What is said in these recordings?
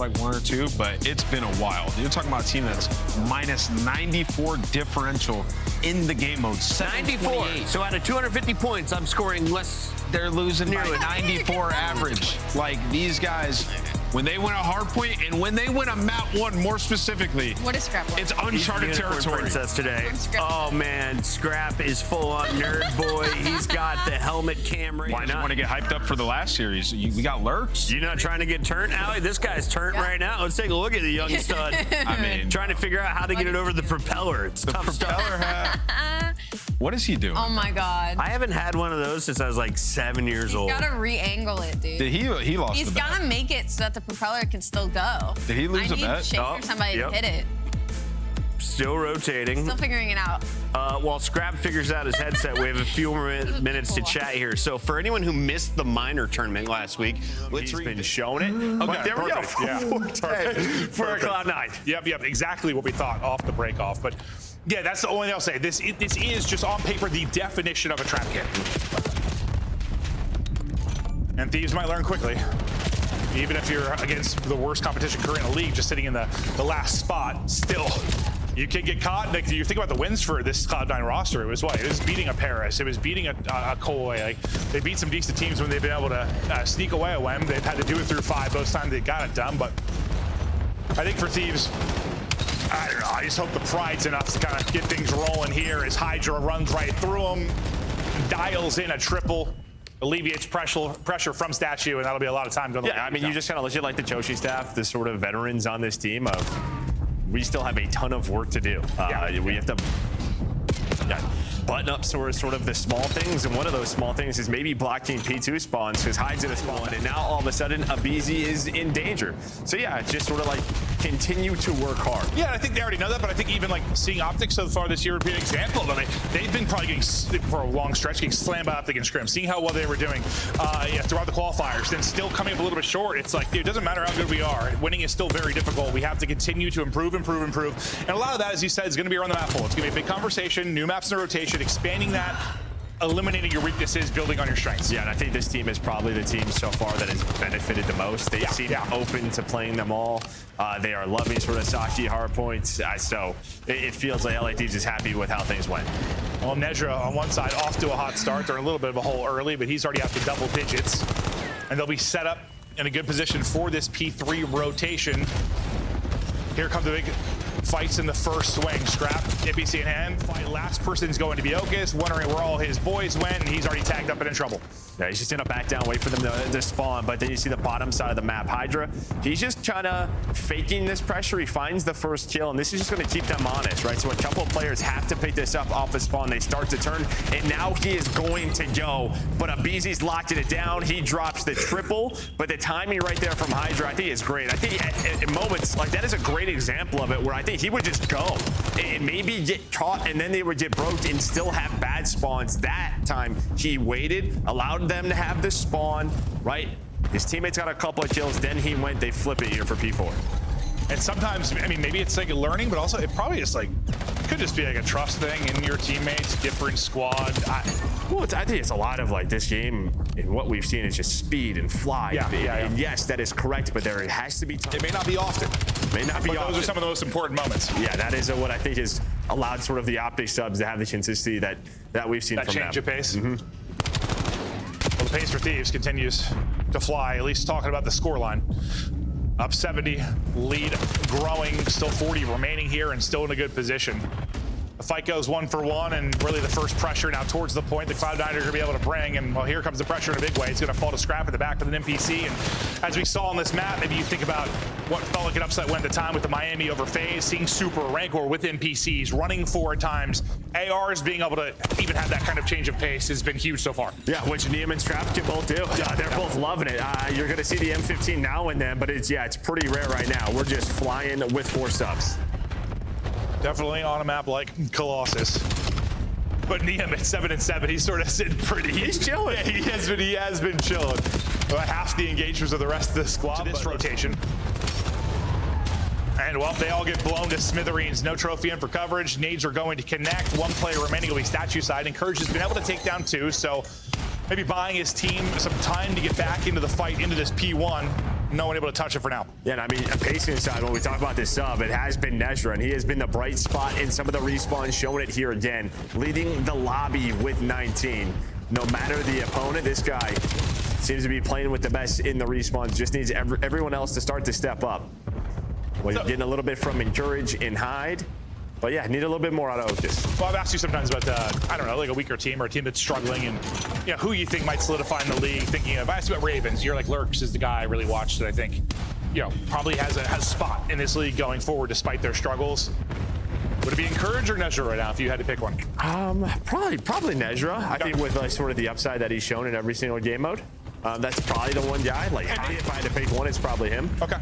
like one or two, but it's been a while. You're talking about a team that's minus 94 differential in the game mode. 94. So out of 250 points, I'm scoring less. They're losing by 94 average. Like, these guys, when they win a hardpoint and when they win a map one more specifically, what is Scrap? It's uncharted territory. Princess today. Oh man, Scrap is full on nerd boy. He's got the helmet camera. Why not? Want to get hyped up for the last series? We got lurks. You're not trying to get turned, Allie? This guy's turned right now. Let's take a look at the young stud. I mean, trying to figure out how to get it over the propeller. It's tough stuff. What is he doing? Oh my God. I haven't had one of those since I was like 7 years old. He's gotta re-angle it, dude. He lost He's the bet. gotta make it so that the propeller can still go. Did he lose a bet? I need Shake or somebody to hit it. Still rotating. Still figuring it out. While Scrap figures out his headset, we have a few more minutes to chat here. So for anyone who missed the minor tournament last week, he's been showing it. Okay, there we go. Yeah. For Cloud9. Yep, exactly what we thought off the break off. But yeah, that's the only thing I'll say. This is just on paper the definition of a trap kit. And Thieves might learn quickly. Even if you're against the worst competition currently in the league, just sitting in the last spot, still, you can get caught. Like, you think about the wins for this Cloud9 roster, it was what? It was beating a Paris, it was beating a Koi. Like, they beat some decent teams when they've been able to sneak away a WEM. They've had to do it through 5 most times they got it done, but I think for Thieves, I don't know, I just hope the pride's enough to kind of get things rolling here as HyDra runs right through them, dials in a triple, alleviates pressure from Statue, and that'll be a lot of time going. Yeah, I mean, you just kind of legit like the Choshi staff, the sort of veterans on this team of, we still have a ton of work to do. We have to button up sort of the small things, and one of those small things is maybe blocking P2 spawns because Hyde's in a spawn, and now all of a sudden aBeZy is in danger. So yeah, it's just sort of like continue to work hard. Yeah, I think they already know that, but I think even like seeing Optic so far this year would be an example of it. They've been probably getting, for a long stretch, getting slammed by Optic and Scrim, seeing how well they were doing throughout the qualifiers, then still coming up a little bit short. It's like, it doesn't matter how good we are. Winning is still very difficult. We have to continue to improve. And a lot of that, as you said, is going to be around the map pool. It's going to be a big conversation, new maps in the rotation, expanding that, eliminating your weaknesses, building on your strengths. Yeah, and I think this team is probably the team so far that has benefited the most. They seem open to playing them all. They are loving sort of Saki hardpoints. So it feels like LA Thieves is happy with how things went. Well, Nejra on one side off to a hot start. They're in a little bit of a hole early, but he's already up to double digits. And they'll be set up in a good position for this P3 rotation. Here come the big fights in the first swing. Scrap, NPC in hand. Fight last person's going to be Okis, wondering where all his boys went, and he's already tagged up and in trouble. Yeah, he's just gonna back down, wait for them to spawn, but then you see the bottom side of the map. HyDra, he's just trying to faking this pressure. He finds the first kill, and this is just gonna keep them honest, right? So a couple of players have to pick this up off the spawn. They start to turn, and now he is going to go, but aBeZy's locked it down. He drops the triple, but the timing right there from HyDra, I think is great. I think at moments, like that is a great example of it, where I think he would just go and maybe get caught, and then they would get broke and still have bad spawns. That time he waited, allowed them to have this spawn, right? His teammates got a couple of kills, then he went, they flip it here for P4. And sometimes, I mean, maybe it's like learning, but also it probably just like, could just be like a trust thing in your teammates, different squad. Well, I think it's a lot of like this game, and what we've seen is just speed and fly. And yes, that is correct, but there has to be time. It may not be often. May not be but often. Those are some of the most important moments. Yeah, that is what I think has allowed sort of the Optic subs to have the consistency that we've seen from them. That change of pace. Well, the pace for Thieves continues to fly, at least talking about the scoreline. Up 70, lead growing, still 40 remaining here and still in a good position. The fight goes 1 for 1, and really the first pressure now towards the point the Cloud9 are going to be able to bring. And well, here comes the pressure in a big way. It's going to fall to Scrap at the back with an NPC. And as we saw on this map, maybe you think about what felt like an upset win at the time with the Miami over Faze, seeing Super Rancor with NPCs running 4 times. ARs being able to even have that kind of change of pace has been huge so far. Yeah, which Nium and Scrap can both do. They're both loving it. You're going to see the M15 now and then, but it's pretty rare right now. We're just flying with 4 subs. Definitely on a map like Colossus. But Nium at 7-7, he's sort of sitting pretty. He's chilling. Yeah, he has been chilling. About half the engagements of the rest of the squad to this rotation. And well, they all get blown to smithereens. No trophy in for coverage. Nades are going to connect. 1 player remaining will be Statue side. And Courage has been able to take down 2, so maybe buying his team some time to get back into the fight into this P1. no one able to touch it for now. Yeah, and I mean, pacing side, when we talk about this sub, it has been Nejra, and he has been the bright spot in some of the respawns, showing it here again, leading the lobby with 19. No matter the opponent, this guy seems to be playing with the best in the respawns. Just needs everyone else to start to step up. Well, you're getting a little bit from Encourage and Hide. But yeah, need a little bit more out of Okis. Well, I've asked you sometimes about, I don't know, like a weaker team or a team that's struggling and who you think might solidify in the league. Thinking of, I asked you about Ravens. You're like, Lurks is the guy I really watched that I think, probably has a spot in this league going forward despite their struggles. Would it be Encourage or Nejra right now if you had to pick one? Probably Nejra. I think with like sort of the upside that he's shown in every single game mode. That's probably the one guy. Like, if I had to pick one, it's probably him. Okay.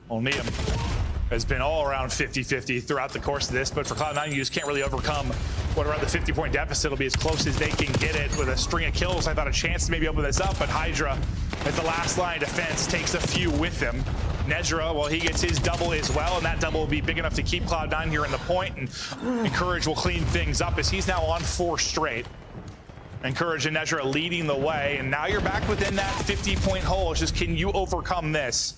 Well, Nium has been all around 50-50 throughout the course of this, but for Cloud9, you just can't really overcome what around the 50-point deficit will be as close as they can get it with a string of kills. I thought a chance to maybe open this up, but HyDra, as the last line of defense, takes a few with him. Nejra, well, he gets his double as well, and that double will be big enough to keep Cloud9 here in the point, and Encourage will clean things up as he's now on 4 straight. Encourage and Nejra leading the way, and now you're back within that 50-point hole. It's just, can you overcome this?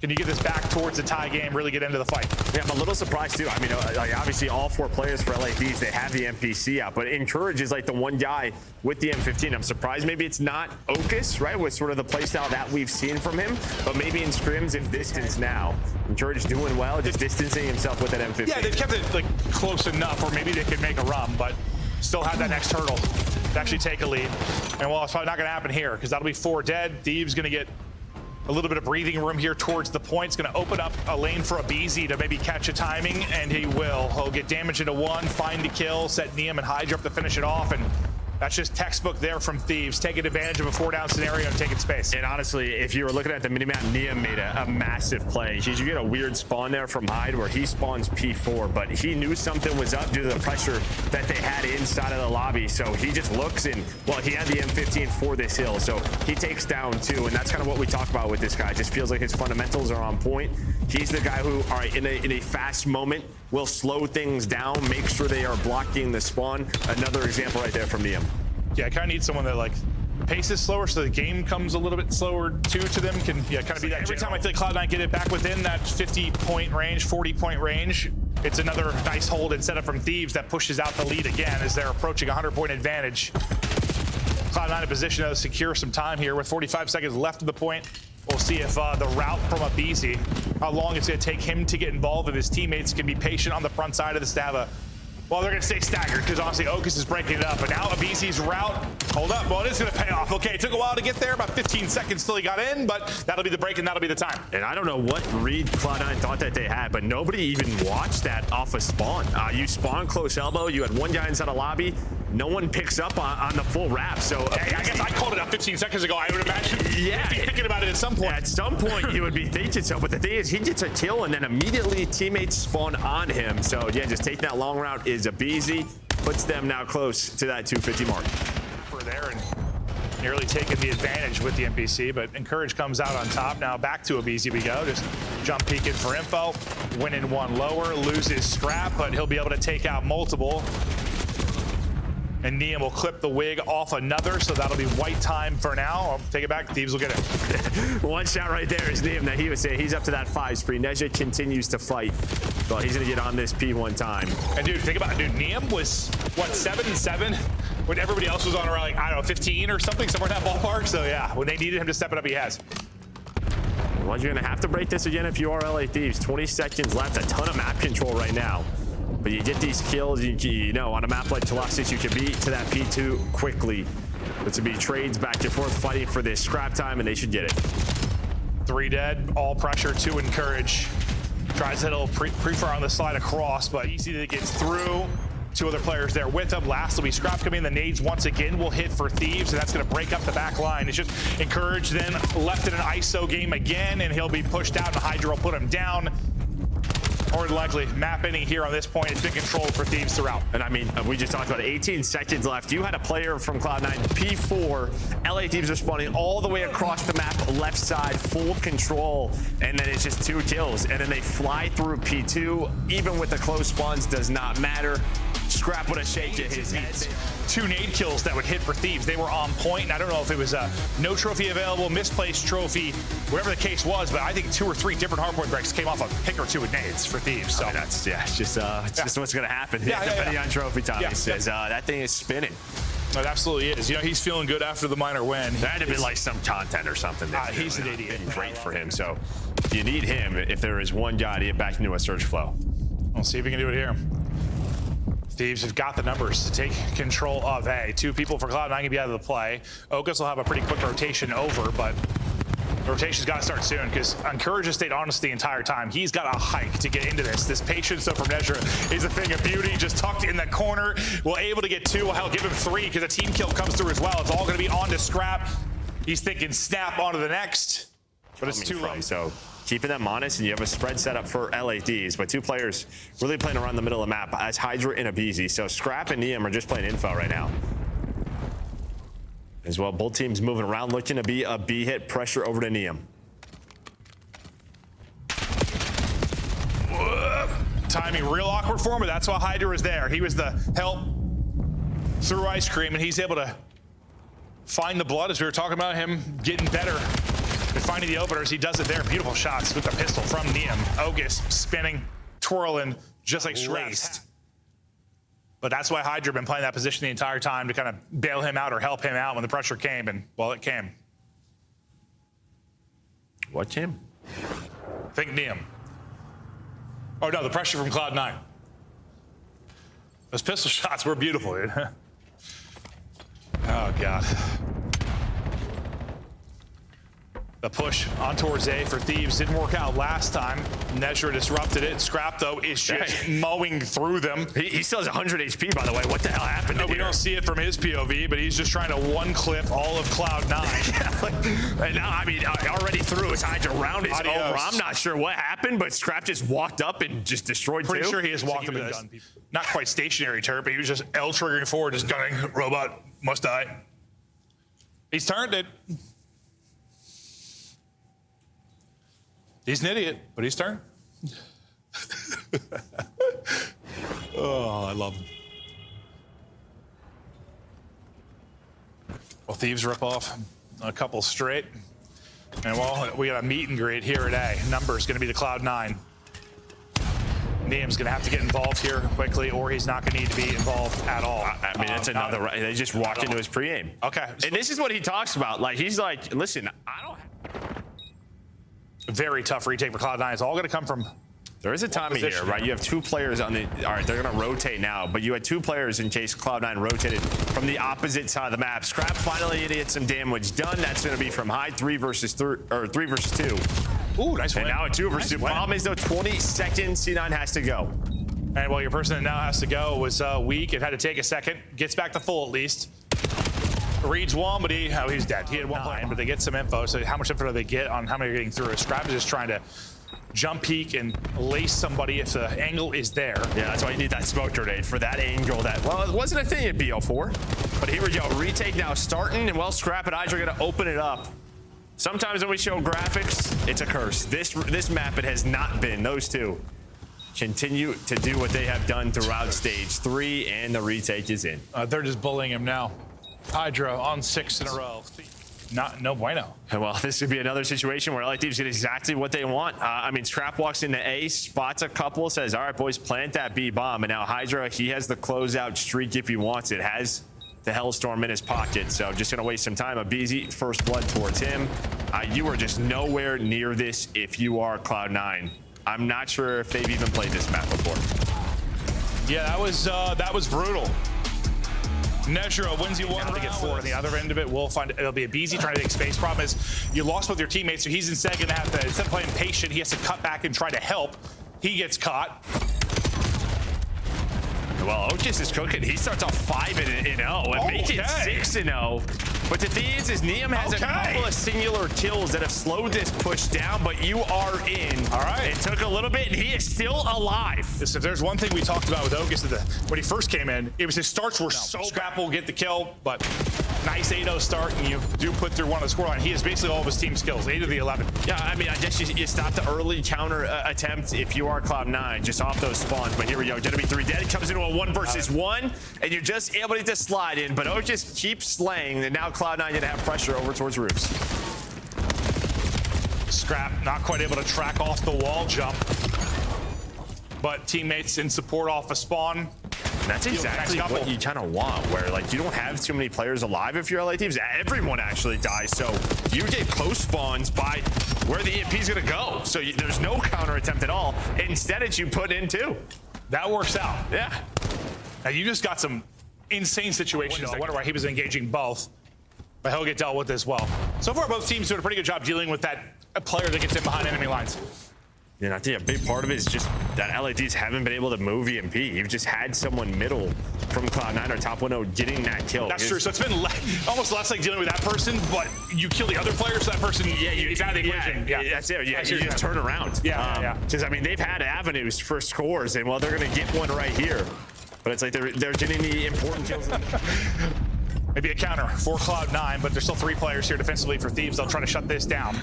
Can you get this back towards the tie game, really get into the fight? Yeah, I'm a little surprised too. I mean, like obviously all 4 players for LA Thieves, they have the NPC out, but Encourage is like the one guy with the M15. I'm surprised maybe it's not Okis, right, with sort of the playstyle that we've seen from him, but maybe in scrims if distance now. Encourage doing well, just distancing himself with that M15. Yeah, they've kept it like close enough, or maybe they could make a run, but still have that next hurdle to actually take a lead. And well, it's probably not gonna happen here, because that'll be 4 dead. Thieves gonna get a little bit of breathing room here towards the point. It's going to open up a lane for aBeZy to maybe catch a timing, and he will. He'll get damage into 1, find the kill, set Nium and HyDra up to finish it off, and that's just textbook there from Thieves, taking advantage of a 4-down scenario and taking space. And honestly, if you were looking at the minimap, Nium made a massive play. You get a weird spawn there from Hyde where he spawns P4, but he knew something was up due to the pressure that they had inside of the lobby. So he just looks and, well, he had the M15 for this hill, so he takes down 2, and that's kind of what we talk about with this guy. It just feels like his fundamentals are on point. He's the guy who, all right, in a fast moment, will slow things down, make sure they are blocking the spawn. Another example right there from Nium. Yeah, I kind of need someone that like paces slower so the game comes a little bit slower too to them. Can kind of be that. Every time I think Cloud9 get it back within that 50-point range, 40-point range, it's another nice hold and setup from Thieves that pushes out the lead again as they're approaching a 100-point advantage. Cloud9 in position to secure some time here with 45 seconds left of the point. We'll see if the route from aBeZy, how long it's going to take him to get involved, and his teammates can be patient on the front side of the Stava. Well, they're going to stay staggered because honestly, Okis is breaking it up. But now aBeZy's route, hold up, well, it is going to pay off. Okay, it took a while to get there, about 15 seconds till he got in, but that'll be the break and that'll be the time. And I don't know what read Cloud9 thought that they had, but nobody even watched that off a spawn. You spawn close elbow, you had one guy inside a lobby, no one picks up on the full wrap. So hey, I guess I called it out 15 seconds ago. I would imagine you'd be thinking about it at some point. At some point, you would be thinking so. But the thing is, he gets a kill, and then immediately teammates spawn on him. So yeah, just taking that long route is aBeZy. Puts them now close to that 250 mark. For there and nearly taking the advantage with the NPC, but Encourage comes out on top. Now back to aBeZy we go. Just jump peeking for info. Winning 1 lower, loses scrap, but he'll be able to take out multiple. And Nium will clip the wig off another, so that'll be white time for now. I'll take it back. Thieves will get it. One shot right there is Nium that he would say he's up to that 5 spree. Nejra continues to fight. Well, he's going to get on this P1 time. And dude, think about it. Dude, Nium was, what, 7-7? When everybody else was on around, like, I don't know, 15 or something, somewhere in that ballpark. So yeah, when they needed him to step it up, he has. Well, you're going to have to break this again if you are LA Thieves. 20 seconds left. A ton of map control right now. But you get these kills, you know, on a map like Colossus, you can beat to that P2 quickly. But to be trades back and forth fighting for this scrap time, and they should get it. 3 dead, all pressure to Encourage. Tries that little pre-fire on the slide across, but easy to get through. 2 other players there with him. Last will be scrap coming. The nades once again will hit for Thieves, and that's going to break up the back line. It's just Encourage then left in an ISO game again, and he'll be pushed out, and HyDra will put him down. More than likely, map ending here on this point. It's been controlled for Thieves throughout. And I mean, we just talked about 18 seconds left. You had a player from Cloud9, P4. LA Thieves are spawning all the way across the map, left side, full control. And then it's just 2 kills. And then they fly through P2. Even with the close spawns, does not matter. Scrap Scrap would have shaken his head. 2 nade kills that would hit for Thieves. They were on point, and I don't know if it was a no trophy available, misplaced trophy, whatever the case was, but I think 2 or 3 different hardpoint breaks came off a pick or 2 with nades for Thieves. So I mean, that's, it's just what's going to happen. Depending on trophy time, he says that thing is spinning. It absolutely is. You know, he's feeling good after the minor win. That'd have been like some content or something. He's an idiot. Great for him. So you need him if there is one guy to get back into a search flow. We'll see if we can do it here. Thieves have got the numbers to take control of A. 2 people for Cloud9 can be out of the play. Okis will have a pretty quick rotation over, but the rotation's got to start soon because Encourage has stayed honest the entire time. He's got a hike to get into this. This patience from Nejra is a thing of beauty. Just tucked in the corner. Will able to get 2. Well, he'll give him 3 because a team kill comes through as well. It's all going to be on to Scrap. He's thinking snap onto the next, but it's too late. So keeping them honest, and you have a spread set up for LA Thieves, but 2 players really playing around the middle of the map as HyDra and aBeZy. So Scrap and Nium are just playing info right now. As well, both teams moving around, looking to be a B hit. Pressure over to Nium. Timing real awkward for him, but that's why HyDra was there. He was the help through ice cream, and he's able to find the blood, as we were talking about him getting better at finding the openers. He does it there. Beautiful shots with the pistol from Nium. Okis spinning, twirling, just like Scrap. But that's why HyDra been playing that position the entire time to kind of bail him out or help him out when the pressure came, and well, it came. What came? Think Nium. Oh no, the pressure from Cloud9. Those pistol shots were beautiful, dude. Oh God. The push on towards A for Thieves didn't work out last time. Nejra disrupted it. Scrap, though, is just mowing through them. He still has 100 HP, by the way. What the hell happened to We don't see it from his POV, but he's just trying to one-clip all of Cloud9. And now, I mean, already through his HyDra round is over. I'm not sure what happened, but Scrap just walked up and just destroyed Pretty 2. sure he has walked up and done people. Not quite stationary turret, but he was just L-triggering forward, just gunning. Robot must die. He's turned it. He's an idiot, but he's turned. Oh, I love him. Well, Thieves rip off a couple straight. And well, we got a meet and greet here at A. Number's going to be the Cloud9. Nium's going to have to get involved here quickly, or he's not going to need to be involved at all. I mean, that's another. They just walked into his pregame. Okay. And this is what he talks about. Like, he's like, listen, I don't. Very tough retake for Cloud9. It's all going to come from. There is a timing here, right? You have 2 players on the. All right, they're going to rotate now, but you had 2 players in case Cloud9 rotated from the opposite side of the map. Scrap finally get some damage done. That's going to be from High 3 versus 2. Ooh, nice win. And now a 2 versus 2. Problem is, though, 20 seconds. C9 has to go. And well, your person that now has to go was weak. It had to take a second. Gets back to full at least. Reads one, but he's dead. He had 1 point, but they get some info. So how much info do they get on how many are getting through? Scrap is just trying to jump peek and lace somebody if the angle is there. Yeah, that's why you need that smoke grenade for that angle. That, well, it wasn't a thing at BO4, but here we go. Retake now starting, and well, Scrap and HyDra are going to open it up. Sometimes when we show graphics, it's a curse. This map, it has not been. Those 2 continue to do what they have done throughout stage 3, and the retake is in. They're just bullying him now. HyDra on 6 in a row. No bueno. Well, this could be another situation where LA Thieves get exactly what they want. I mean, Scrap walks into A, spots a couple, says, all right, boys, plant that B bomb. And now HyDra, he has the closeout streak if he wants it. Has the Hellstorm in his pocket. So just going to waste some time. aBeZy, first blood towards him. You are just nowhere near this if you are Cloud9. I'm not sure if they've even played this map before. Yeah, that was brutal. Nejra wins you 1 round to get 4 on the other end of it. We'll find it'll be aBeZy trying to take space. Problem is you lost with your teammates, so he's instead going to have to, instead of playing patient, he has to cut back and try to help. He gets caught. Well, Okis is cooking. He starts off 5-0 and make it 6-0. But the thing is Nium has a couple of singular kills that have slowed this push down, but you are in. All right. It took a little bit, and he is still alive. If there's one thing we talked about with Okis when he first came in, it was his starts were so Scrap will get the kill, but nice 8-0 start, and you do put through one of the scoreline. He has basically all of his team skills, 8 of the 11. Yeah, I mean, I guess you stop the early counter attempt if you are Cloud9, just off those spawns. But here we go, Enemy 3 dead, comes into a 1 versus 1, and you're just able to just slide in, but Okis keeps slaying, and now Cloud9 gonna have pressure over towards roofs. Scrap not quite able to track off the wall jump, but teammates in support off a spawn. That's exactly what you kind of want, where like you don't have too many players alive if you're LA Thieves. Everyone actually dies, so you get close spawns by where the EMP is gonna go. So there's no counter attempt at all. Instead, it's you put in 2. That works out. Yeah. Now you just got some insane situations. I wonder why he was engaging both, but he'll get dealt with as well. So far, both teams doing a pretty good job dealing with that player that gets in behind enemy lines. And I think a big part of it is just that LA Thieves haven't been able to move EMP. You've just had someone middle from Cloud9 or top 1-0 getting that kill. That's true. So it's been almost less like dealing with that person, but you kill the other player, so that person is out of the equation. Yeah, that's it. Yeah, you just turn around. Yeah. Because I mean, they've had avenues for scores, and well, they're gonna get one right here. But it's like they're getting the important kills. Maybe a counter for Cloud9, but there's still 3 players here defensively for Thieves. They'll try to shut this down.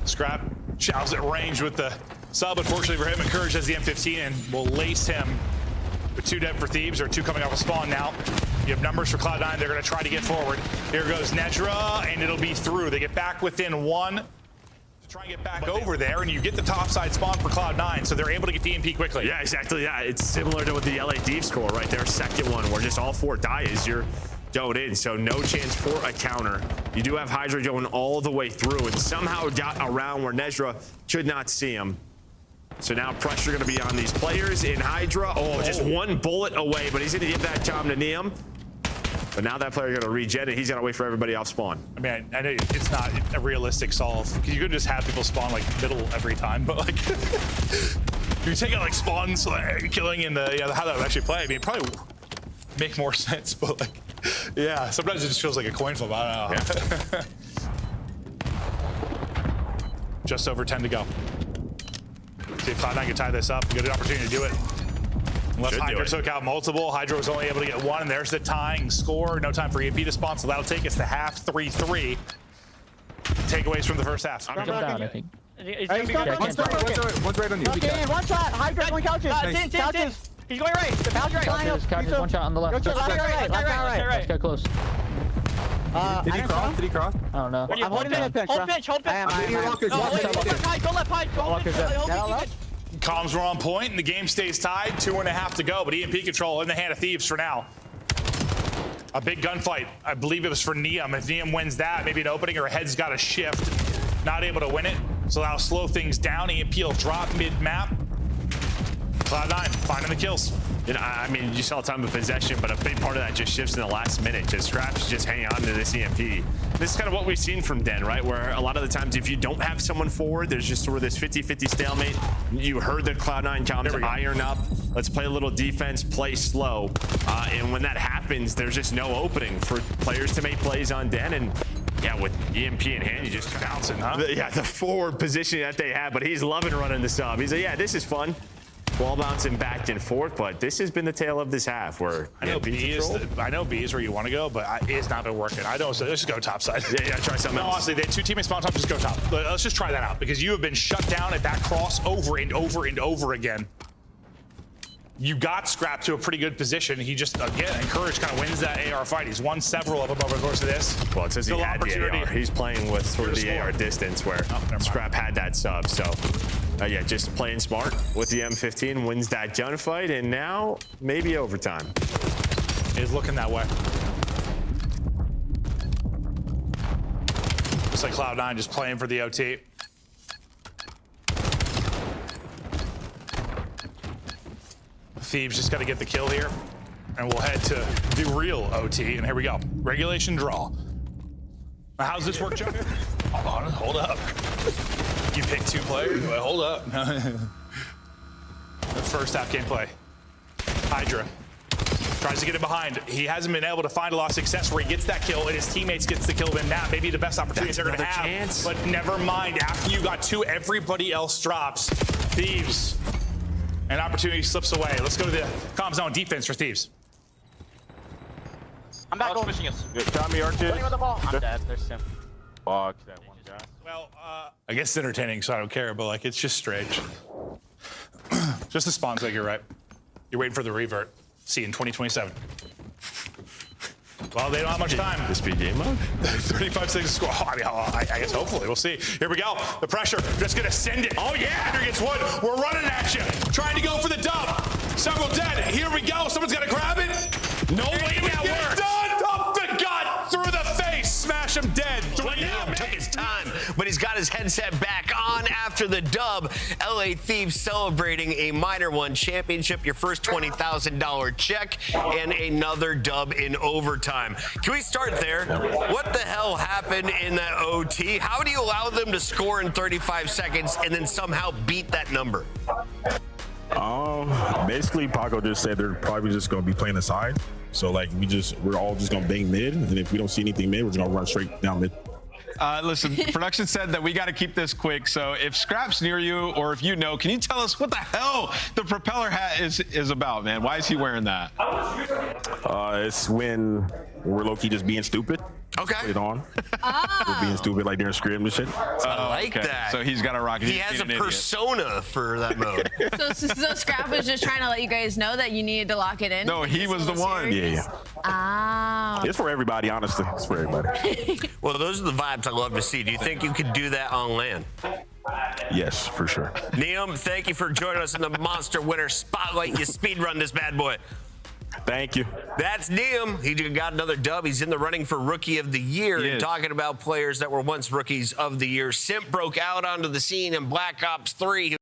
Scrap chows at range with the sub. Unfortunately for him, Encourage has the M15 and will lace him with 2 dead for Thieves, or 2 coming off a spawn now. You have numbers for Cloud9. They're going to try to get forward. Here goes Nejra, and it'll be through. They get back within 1. Try and get back over there, and you get the top side spawn for Cloud9, so they're able to get the EMP quickly. Yeah, exactly. Yeah, it's similar to what the LA Thieves score right there, second one, where just all 4 die as you're dove in, so no chance for a counter. You do have HyDra going all the way through and somehow got around where Nejra could not see him. So now pressure going to be on these players in HyDra. Oh, just 1 bullet away, but he's going to give that time to Nium. But now that player going to regen it. He's going to wait for everybody off spawn. I mean, I know it's not a realistic solve, because you could just have people spawn like middle every time, but like if you take out like spawns, like killing in the how that would actually play, I mean, it probably would make more sense, but like, yeah, sometimes it just feels like a coin flip. I don't know. Yeah. Just over 10 to go. See if Cloud9 can tie this up. Good opportunity to do it. Unless HyDra took out multiple, HyDra was only able to get 1, and there's the tying score. No time for EMP to spawn, so that'll take us to half 3-3. Takeaways from the first half. I'm jumping down, I think. One's right on you. Okay, 1 shot. HyDra's going couches. Couches. He's going right. The pouch right. Couches, 1 shot on the left. Right. Let's get close. Did he cross? Did he cross? I don't know. I'm holding the pinch. Hold pinch. Go left, hide. Comms were on point, and the game stays tied. 2.5 to go, but EMP control in the hand of Thieves for now. A big gunfight. I believe it was for Nium. If Nium wins that, maybe an opening or a head's got a shift. Not able to win it, so that'll slow things down. EMP will drop mid-map. Cloud9 finding the kills. You know, I mean, you saw time of possession, but a big part of that just shifts in the last minute. Just Scraps just hanging on to this EMP. This is kind of what we've seen from Den, right? Where a lot of the times, if you don't have someone forward, there's just sort of this 50-50 stalemate. You heard the Cloud9 comms iron up. Let's play a little defense, play slow. And when that happens, there's just no opening for players to make plays on Den. And yeah, with EMP in hand, you just bouncing, huh? The forward position that they have, but he's loving running the sub. He's like, yeah, this is fun. Ball bouncing back and forth, but this has been the tale of this half. Where I know B is where you want to go, but it has not been working. I don't. So let's just go top side. Yeah, try something else. Honestly, they had 2 teammates spawn top. Just go top. Let's just try that out, because you have been shut down at that cross over and over and over again. You got Scrap to a pretty good position. He just, again, Encourage kind of wins that AR fight. He's won several of them over the course of this. Well, it says he had the AR. He's playing with sort of the AR distance where Scrap had that sub. So, yeah, just playing smart with the M15, wins that gunfight, and now maybe overtime. It's looking that way. Looks like Cloud9 just playing for the OT. Thieves just got to get the kill here, and we'll head to the real OT. And here we go. Regulation draw. Now, how's this work, Joe? Hold on, hold up. You picked 2 players? Well, hold up. The first half gameplay. HyDra tries to get it behind. He hasn't been able to find a lot of success where he gets that kill, and his teammates gets the kill. Then that may be the best opportunity they're going to have. Chance. But never mind. After you got 2, everybody else drops. Thieves. An opportunity slips away. Let's go to the comms zone defense for Thieves. I'm back gold. pushing us. Got me, Archie. Putting with the ball. I'm dead. There's Sim. Fuck that one guy. Well, I guess it's entertaining, so I don't care, but like, it's just strange. Just the spawn like you're right. You're waiting for the revert. See you in 2027. Well, they don't have much time. This be game mode? 35 seconds to score. Oh, I mean, I guess hopefully we'll see. Here we go. The pressure. Just gonna send it. Oh yeah. HyDra gets one. We're running at you. Trying to go for the dub. Several dead. Here we go. Someone's gotta grab it. No way that works. Done. Up the gut. Through the face. Smash him dead. Nium took his time, but he's got his headset back on after the dub. LA Thieves celebrating a Minor One championship, your first $20,000 check, and another dub in overtime. Can we start there? What the hell happened in that OT? How do you allow them to score in 35 seconds and then somehow beat that number? Basically, Paco just said they're probably just going to be playing the side. So, like, we're all just going to bang mid. And if we don't see anything mid, we're just going to run straight down mid. Listen, production said that we got to keep this quick. So if Scrap's near you, or if you know, can you tell us what the hell the propeller hat is about, man? Why is he wearing that? It's when we're low-key just being stupid. Okay. Put it on. We're being stupid like during scrim and shit. I like that. So he's got a rocket. He has a persona for that mode. So Scrap was just trying to let you guys know that you needed to lock it in? No, he was the one. Yeah. Ah. It's for everybody, honestly. It's for everybody. Well, those are the vibes I love to see. Do you think you could do that on land? Yes, for sure. Nium, thank you for joining us in the Monster Winner Spotlight. You speedrun this bad boy. Thank you. That's Nium. He got another dub. He's in the running for Rookie of the Year. He And is. talking about players that were once Rookies of the Year. Simp broke out onto the scene in Black Ops 3.